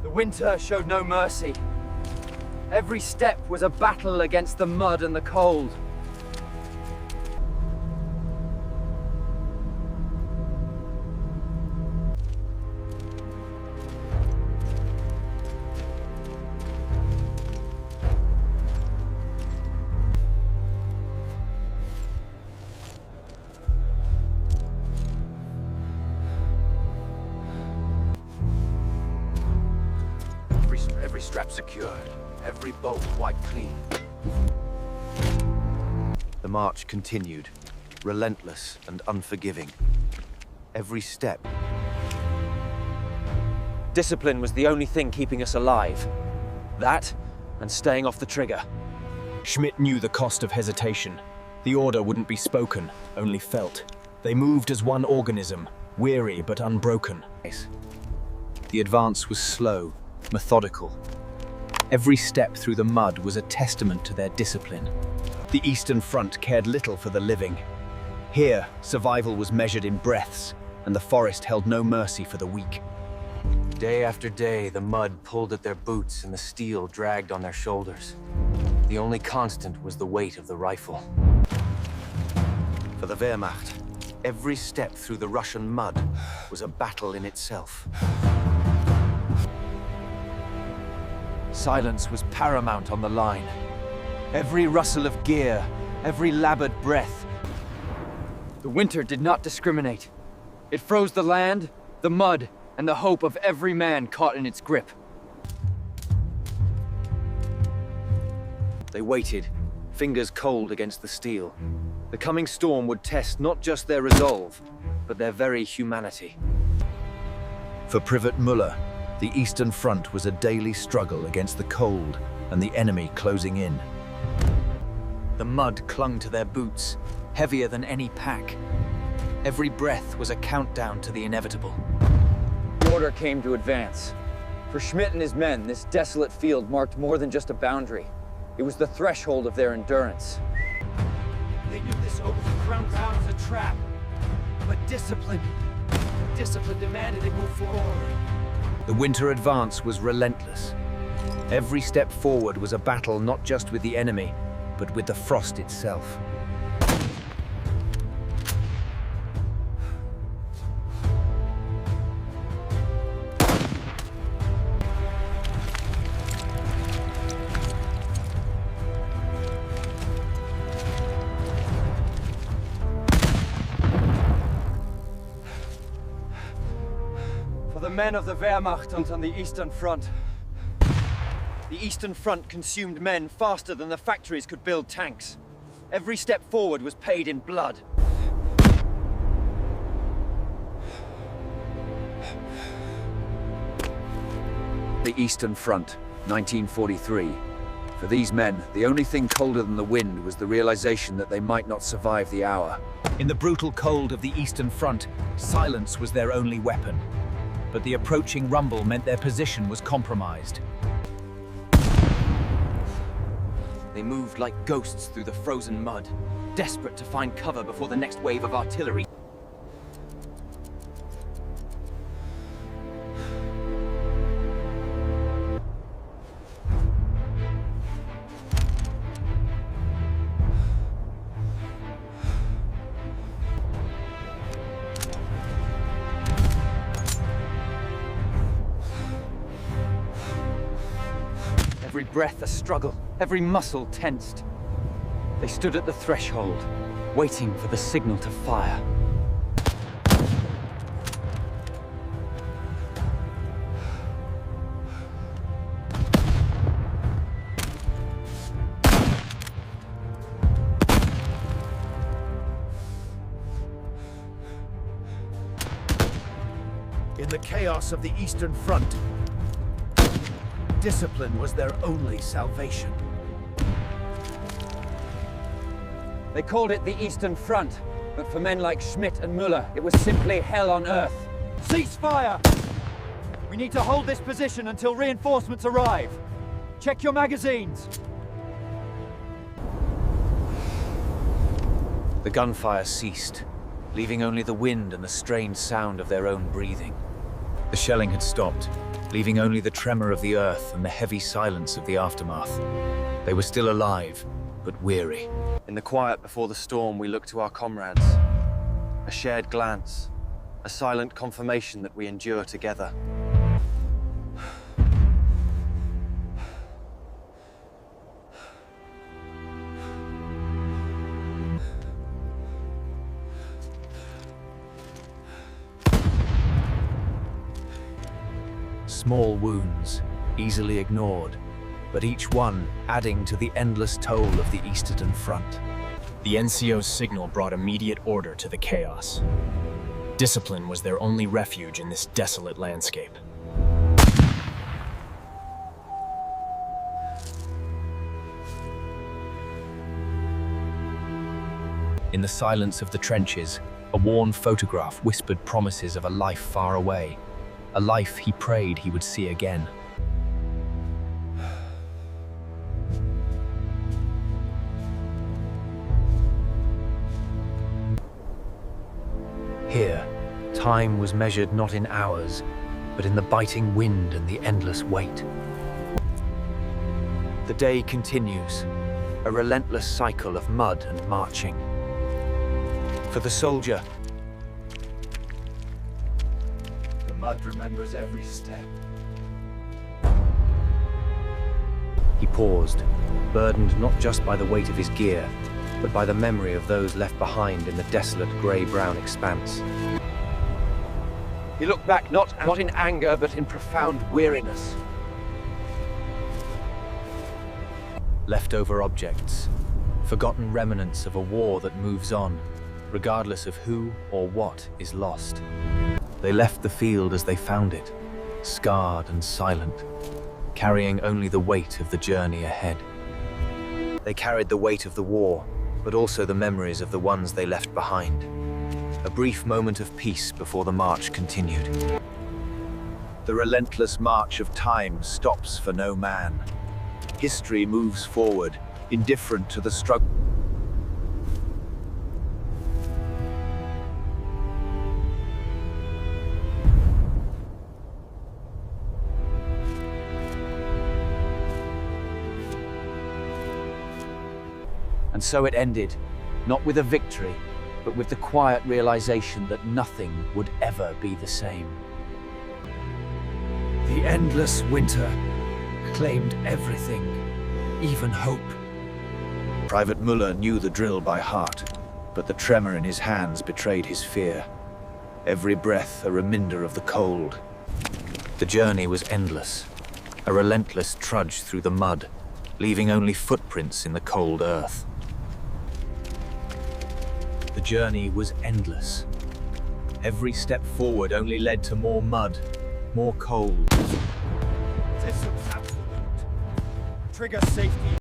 The winter showed no mercy. Every step was a battle against the mud and the cold. Every strap secured, every bolt wiped clean. The march continued, relentless and unforgiving. Every step. Discipline was the only thing keeping us alive. That, and staying off the trigger. Schmidt knew the cost of hesitation. The order wouldn't be spoken, only felt. They moved as one organism, weary but unbroken. The advance was slow, methodical. Every step through the mud was a testament to their discipline. The Eastern Front cared little for the living. Here, survival was measured in breaths, and the forest held no mercy for the weak. Day after day, the mud pulled at their boots and the steel dragged on their shoulders. The only constant was the weight of the rifle. For the Wehrmacht, every step through the Russian mud was a battle in itself. Silence was paramount on the line. Every rustle of gear, every labored breath. The winter did not discriminate. It froze the land, the mud, and the hope of every man caught in its grip. They waited, fingers cold against the steel. The coming storm would test not just their resolve, but their very humanity. For Privat Müller, the Eastern Front was a daily struggle against the cold and the enemy closing in. The mud clung to their boots, heavier than any pack. Every breath was a countdown to the inevitable. The order came to advance. For Schmidt and his men, this desolate field marked more than just a boundary. It was the threshold of their endurance. They knew this overground town was a trap. But discipline demanded they move forward. The winter advance was relentless. Every step forward was a battle not just with the enemy, but with the frost itself. For the men of the Wehrmacht on the Eastern Front. The Eastern Front consumed men faster than the factories could build tanks. Every step forward was paid in blood. The Eastern Front, 1943. For these men, the only thing colder than the wind was the realization that they might not survive the hour. In the brutal cold of the Eastern Front, silence was their only weapon. But the approaching rumble meant their position was compromised. They moved like ghosts through the frozen mud, desperate to find cover before the next wave of artillery. Every breath a struggle, every muscle tensed. They stood at the threshold, waiting for the signal to fire. In the chaos of the Eastern Front, discipline was their only salvation. They called it the Eastern Front, but for men like Schmidt and Müller, it was simply hell on earth. Cease fire! We need to hold this position until reinforcements arrive. Check your magazines. The gunfire ceased, leaving only the wind and the strained sound of their own breathing. The shelling had stopped, leaving only the tremor of the earth and the heavy silence of the aftermath. They were still alive, but weary. In the quiet before the storm, we looked to our comrades. A shared glance, a silent confirmation that we endure together. Small wounds, easily ignored, but each one adding to the endless toll of the Eastern Front. The NCO's signal brought immediate order to the chaos. Discipline was their only refuge in this desolate landscape. In the silence of the trenches, a worn photograph whispered promises of a life far away, a life he prayed he would see again. Here, time was measured not in hours, but in the biting wind and the endless wait. The day continues, a relentless cycle of mud and marching. For the soldier, The mud remembers every step. He paused, burdened not just by the weight of his gear, but by the memory of those left behind in the desolate grey-brown expanse. He looked back not in anger, but in profound weariness. leftover objects, forgotten remnants of a war that moves on, regardless of who or what is lost. They left the field as they found it, scarred and silent, carrying only the weight of the journey ahead. They carried the weight of the war, but also the memories of the ones they left behind. A brief moment of peace before the march continued. The relentless march of time stops for no man. History moves forward, indifferent to the struggle. And so it ended, not with a victory, but with the quiet realization that nothing would ever be the same. The endless winter claimed everything, even hope. Private Muller knew the drill by heart, but the tremor in his hands betrayed his fear. Every breath a reminder of the cold. The journey was endless, a relentless trudge through the mud, leaving only footprints in the cold earth. The journey was endless. Every step forward only led to more mud, more cold. This was absolute. Trigger safety.